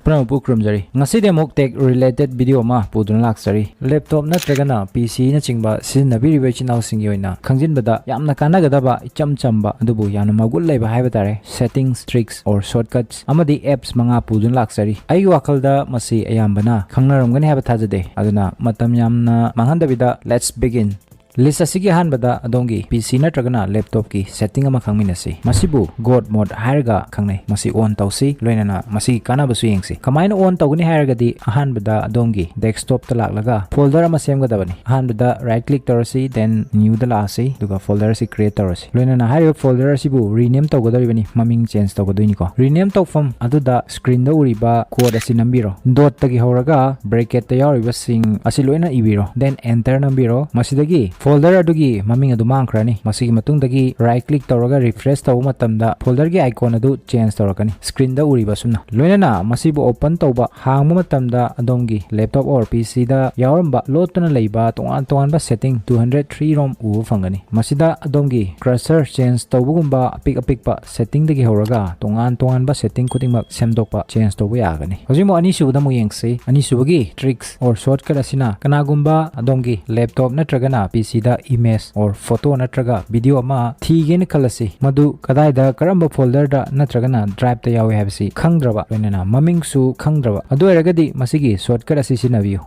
Prampu Krumjari. Ngaside mok tech related video ma pudun laksari. Laptop natragana PC na chingba sizinabiri wechinaw singyoina. Khangjanbada yamna Kanagadaba icham chamba adubu yamna magul laiba haiba tare. Settings, tricks or shortcuts amadi apps mga pudun laksari. Ai wakalda masi ayambana khangnaramgani haiba thajade. Aduna matam yamna manghandabida let's begin. List asigi hanbada adongi PC natragana laptop ki setting ama khangminasi masibu god mode hairga khangnai masi on tausi loinana masi kanabasu yengsi kamaina on tawgani hairgadi hanbada adongi desktop ta laklaga folder ama semgadabani hanbada right click torasi then new da lasi duga folder si create torasi loinana hairga folder sibu rename tawgadoribani maming change tawgadoini ko rename tawfam aduda screen da uriba code asi nambiro dot tagi horaga bracket ta yawriba sing asi loina ibiro then enter nambiro masidagi folder adugi maming adu mangkrani masigi matungdagi right click tawraga refresh tawu matamda folder gi icon adu change tawrakani screen da uriba sumna loinana masibu open tawba hangma matamda adongi laptop or PC da yawramba lotuna leiba tongan ba setting 203 rom u fangani masida adongi cursor change tawbugumba apik pa setting dagi horaga tongan ba setting kudingmak semdokpa change tawbu yagani hojimo ani subada mu yengsi ani subagi tricks or shortcut asina kanagumba adongi laptop natragana PC da image or photo natraga video ama thigene khalasi madu kadai da karamba folder da natragana drive ta yawe habsi khangdraba loinana maming su khangdraba adu eragadi masigi shortcut asi sinabiyo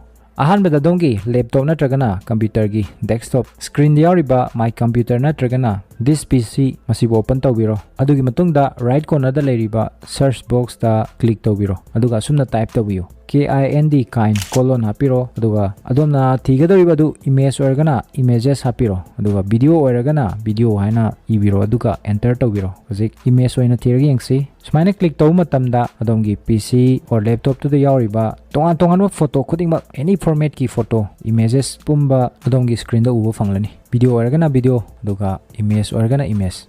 ahanbada dongi laptop natragana computer gi desktop screen yawriba my computer natragana this PC masibo open tawbiro adugi matungda right corner da leiriba search box da click tawbiro aduga sumna type tawbiyo KIND kind colon hapiro aduga adomna thigadoriba du image organa images hapiro aduga video organa video haina ibiro aduga enter tawbiro hojik image oina thirgi yengsi sumaina click taw matamda adomgi PC or laptop tu da yawriba tongan photo khudingma any format ki photo images pumba adomgi screen da ubo fanglani video organa video aduga image organa image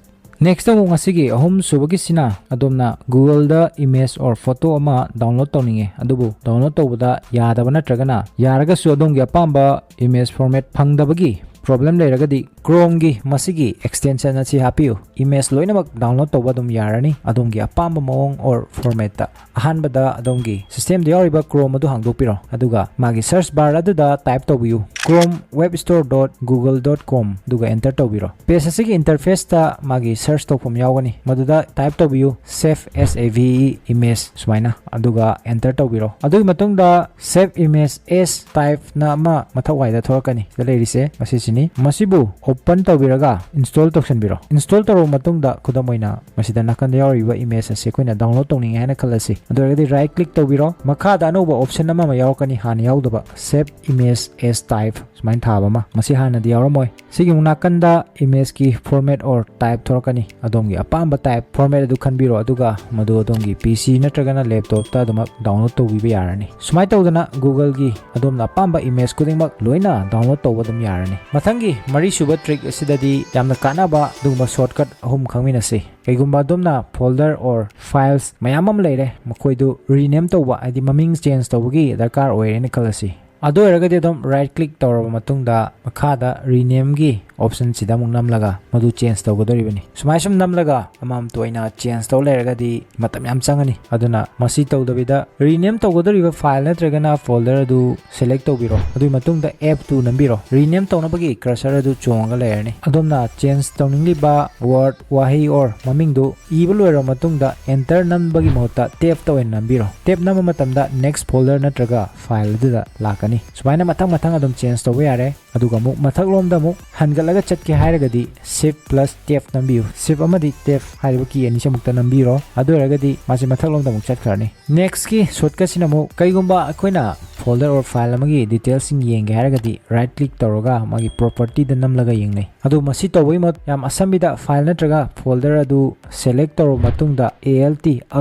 next time ngasigi ahum subagi sina adomna Google da image or photo ama download tawninge adubu download tawbada yadaba natragana yaraga su adongi apamba image format phangdabagi problem leiragadi Chrome gi masigi extension achi hapiu image loinamak download tawba dum yarani adongi apamba mawong or format ta ahanbada adongi system da yawriba Chrome adu hangdokpiro aduga magi search bar aduda type tawbiu chromewebstore.google.com duga enter tawbiro page asigi interface ta magi search tawpam yawgani maduda type tawbiu save image sumaina aduga enter tawbiro adugi matungda save image as type na ma mathawai da thorakani da leirise masisini masibu open tawbiraga install tawsanbiro install tawro matungda kudamoina masida nakanda yawriba image ase koina download tawning haina khalasi adoragadi right click tawbiro makhada anoba option ama ma yawkani hana yawdaba save image as type sumain thabama masi hana di yawramoi sigi nakanda image ki format or type thorakani adomgi apamba type format adu khanbiro aduga madu adomgi PC natragana laptop ta aduma download tawbiba yarani sumai tawdana Google gi adomna apamba image kudingmak loina download tawba dum yarani mathangi mari suba trick asidadi yamna kanaba dugma shortcut ahum khangminasi kaigumba domna folder or files mayamam leire makoidu rename tawba adi maming change tawbagi darkar oirene khalasi ado eragadi dom right click tawraba matungda makhada rename gi option sida mung namlaga madu change tawgadoribani sumai sum namlaga amam toina change taw leragadi matam yam changani aduna masi tawdabida rename tawgadoriba file natragana folder adu select tawbiro adu matungda f2 nambiro rename tawnabagi cursor adu chonga lerani adomna change tawningli word wahi or maming du iba loira matungda enter nambagi mohta tab tawen nambiro tab nama matamda next folder natraga file adu lakani sumaina mathang adum change tawba yare aduga muk mathak lomda muk hangalaga chatke hairagadi shift plus tab nambiu shift amadi tab haiba ki ani samukta nambiro adu eragadi masi mathak lomda muk chatkarni next ki shortcut sina mu kaigumba akoina folder or file amagi details sing yenge hairagadi right click tawraga magi property da namlaga yengnai adu masi tawbai mat yam asambida file natraga folder adu select tawro matungda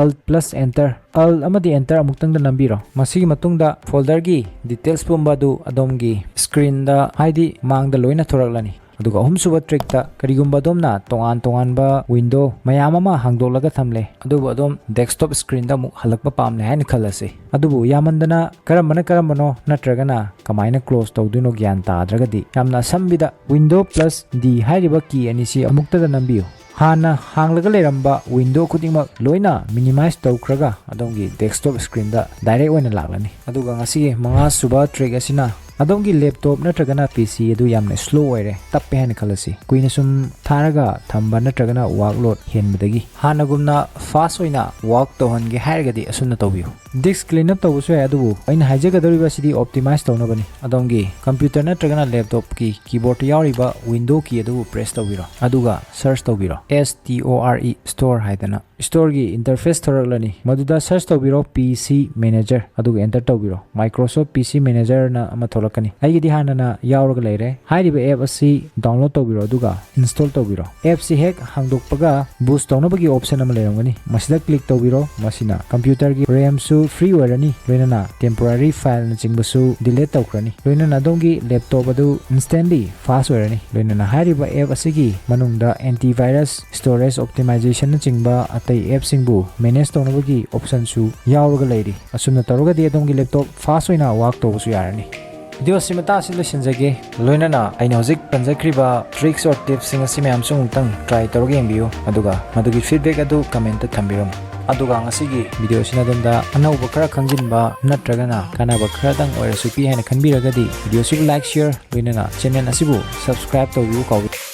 alt plus enter alt amadi enter amuktang da nambiro masigi matungda folder gi details pumba du adomgi screen da haidi mangda loina thoraklani aduga ahum suba trick ta karigumba domna tongan ba window mayam ama hangdolaga thamle adubu adom desktop screen da muk halakpa pamle hain khalase adubu yamandana karambano natragana kamaina close tawduno gyan ta adragadi yamna sambida window plus d hairiba key anisi amukta da nambiyo ꯍꯥꯟꯅ ꯍꯥꯡꯂꯒ ꯂꯩꯔꯝꯕ window ꯈꯨꯗꯤꯡꯃꯛ ꯂꯣꯏꯅ ꯃꯤꯅꯤꯃꯥꯏꯖ ꯇꯧꯈ꯭ꯔꯒ ꯑꯗꯣꯝꯒꯤ ꯗꯦꯁꯛꯇꯣꯞ ꯁ꯭ꯀ꯭ꯔꯤꯟꯗ direct ꯑꯣꯏꯅ ꯂꯥꯛꯂꯅꯤ ꯑꯗꯨꯒ ꯉꯁꯤꯒꯤ 5ꯁꯨꯕ trick ꯑꯁꯤꯅ ꯑꯗꯣꯝꯒꯤ ꯂꯦꯞꯇꯣꯞ ꯅꯠꯇ꯭ꯔꯒꯅ PC ꯑꯗꯨ ꯌꯥꯝꯅ ꯁ꯭ꯂꯣ ꯑꯣꯏꯔꯦ ꯇꯞꯄꯦ ꯍꯥꯏꯅ ꯈꯜꯂꯁꯤ ꯀꯨꯏꯅ ꯁꯨꯝ ꯊꯥꯔꯒ ꯊꯝꯕ ꯅꯠꯇ꯭ꯔꯒꯅ ꯋꯥꯔꯛꯂꯣꯗ ꯍꯦꯟꯕꯗꯒꯤ ꯍꯥꯟꯅꯒꯨꯝꯅ ꯐꯥꯁ ꯑꯣꯏꯅ ꯋꯥꯔꯛ ꯇꯧꯍꯟꯒꯦ ꯍꯥꯏꯔꯒꯗꯤ ꯑꯁꯨꯝꯅ ꯇꯧꯕꯤꯌꯨ ꯗꯤꯁꯛ ꯀ꯭ꯂꯤꯟ ꯑꯞ ꯇꯧꯕꯁꯨ ꯌꯥꯏ ꯑꯗꯨꯕꯨ ꯑꯩꯅ ꯍꯥꯏꯖꯒꯗꯧꯔꯤꯕ ꯑꯁꯤꯗꯤ ꯑꯣꯞꯇꯤꯃꯥꯏꯖ ꯇꯧꯅꯕꯅꯤ ꯑꯗꯣꯝꯒꯤ ꯀꯝꯄ꯭ꯌꯨꯇꯔ ꯅꯠꯇ꯭ꯔꯒꯅ ꯂꯦꯞꯇꯣꯞꯀꯤ ꯀꯤꯕꯣꯔꯗꯇ ꯌꯥꯎꯔꯤꯕ ꯋꯤꯟꯗꯣ ꯀꯤ ꯑꯗꯨꯕꯨ ꯄ꯭ꯔꯦꯁ ꯇꯧꯕꯤꯔꯣ ꯑꯗꯨꯒ ꯁꯔꯆ ꯇꯧꯕꯤꯔꯣ STORE ꯁ꯭ꯇꯣꯔ ꯍꯥꯏꯗꯅ ꯁ꯭ꯇꯣꯔꯒꯤ ꯏꯟꯇꯔꯐꯦꯁ ꯊꯣꯔꯛꯂꯅꯤ ꯃꯗꯨꯗ ꯁꯔꯆ ꯇꯧꯕꯤꯔꯣ PC ꯃꯦꯅꯦꯖꯔ ꯑꯗꯨꯒ ꯑꯦꯟꯇꯔ ꯇꯧꯕꯤꯔꯣ Microsoft PC ꯃꯦꯅꯦꯖꯔꯅ ꯑꯃ ꯊꯣꯛꯂꯛꯀꯅꯤ ꯑꯩꯒꯤꯗꯤ ꯍꯥꯟꯅꯅ ꯌꯥꯎꯔꯒ ꯂꯩꯔꯦ ꯍꯥꯏꯔꯤꯕ ꯑꯦꯞ ꯑꯁꯤ ꯗꯥꯎꯟꯂꯣꯗ ꯇꯧꯕꯤꯔꯣ ꯑꯗꯨꯒ ꯏꯟꯁꯇꯣꯜ ꯇꯧꯕꯤꯔꯣ ꯑꯦꯞꯁꯤ ꯍꯦꯛ ꯍꯥꯡꯗꯣꯛꯄꯒ ꯕꯨꯁ ꯇꯧꯅꯕꯒꯤ ꯑꯣꯞꯁꯟ ꯑꯃ ꯂꯩꯔꯝꯒꯅꯤ ꯃꯁꯤꯗ ꯀ꯭ꯂꯤꯛ ꯇꯧꯕꯤꯔꯣ ꯃꯁꯤꯅ ꯀꯝꯄ꯭ꯌꯨꯇꯔꯒꯤ RAMꯁꯨ ꯐ꯭ꯔꯤ ꯑꯣꯏꯔꯅꯤ ꯂꯣꯏꯅꯅ ꯇꯦꯝꯄꯣꯔꯥꯔꯤ ꯐꯥꯏꯜꯅꯆꯤꯡꯕꯁꯨ ꯗꯤꯂꯦꯠ ꯇꯧꯈ꯭ꯔꯅꯤ ꯂꯣꯏꯅꯅ ꯑꯗꯣꯝꯒꯤ ꯂꯦꯞꯇꯣꯞ ꯑꯗꯨ ꯏꯟꯁꯇꯦꯟꯠꯂꯤ ꯐꯥꯁ ꯑꯣꯏꯔꯅꯤ ꯂꯣꯏꯅꯅ ꯍꯥꯏꯔꯤꯕ ꯑꯦꯞ ꯑꯁꯤꯒꯤ ꯃꯅꯨꯡꯗ ꯑꯦꯟꯇꯤꯚꯥꯏꯔꯁ ꯁ꯭ꯇꯣꯔꯦꯖ ꯑꯣꯞꯇꯤꯃꯥꯏꯖꯦꯁꯟꯅꯆꯤꯡꯕ ꯑꯇꯩ ꯑꯦꯞꯁꯤꯡꯕꯨ ꯃꯦꯅꯦꯖ ꯇꯧꯅꯕꯒꯤ ꯑꯣꯞꯁꯟꯁꯨ ꯌꯥꯎꯔꯒ ꯂꯩꯔꯤ ꯑꯁꯨꯝꯅ ꯇꯧꯔꯒꯗꯤ ꯑꯗꯣꯝꯒꯤ ꯂꯦꯞꯇꯣꯞ ꯐꯥꯁ ꯑꯣꯏꯅ ꯋꯥꯔꯛ ꯇꯧꯕꯁꯨ ꯌꯥꯔꯅꯤ ꯚꯤꯗꯤꯑꯣ ꯑꯁꯤ ꯃꯇꯥꯡ ꯑꯁꯤ ꯂꯣꯏꯁꯤꯟꯖꯒꯦ ꯂꯣꯏꯅꯅ ꯑꯩꯅ ꯍꯧꯖꯤꯛ ꯄꯟꯖꯈ꯭ꯔꯤꯕ ꯇ꯭ꯔꯤꯛꯁ ꯑꯣꯔ ꯇꯤꯞꯁꯤꯡ ꯑꯁꯤ ꯃꯌꯥꯝꯁꯨ ꯑꯃꯨꯛꯇꯪ ꯇ꯭ꯔꯥꯏ ꯇꯧꯔꯒ ꯌꯦꯡꯕꯤꯌꯨ ꯑꯗꯨꯒ ꯃꯗꯨꯒꯤ ꯐꯤꯗꯕꯦꯛ ꯑꯗꯨ ꯀꯃꯦꯟꯇ ꯊꯝꯕꯤꯔꯝꯃꯨ ꯑꯗꯨꯒ ꯉꯁꯤꯒꯤ ꯚꯤꯗꯤꯑꯣ ꯑꯁꯤꯅ ꯑꯗꯣꯝꯗ ꯑꯅꯧꯕ ꯈꯔ ꯈꯪꯖꯤꯟꯕ ꯅꯠꯇ꯭ꯔꯒꯅ ꯀꯥꯟꯅꯕ ꯈꯔꯗꯪ ꯑꯣꯏꯔꯁꯨ ꯄꯤ ꯍꯥꯏꯅ ꯈꯟꯕꯤꯔꯒꯗꯤ ꯚꯤꯗꯤꯑꯣ ꯑꯁꯤꯕꯨ ꯂꯥꯏꯛ ꯁꯤꯌꯔ ꯂꯣꯏꯅꯅ ꯆꯦꯅꯦꯜ ꯑꯁꯤꯕꯨ ꯁꯕꯁꯀ꯭ꯔꯥꯏꯕ ꯇꯧꯕꯤꯌꯨ ꯀꯥꯎꯕꯤꯌꯨ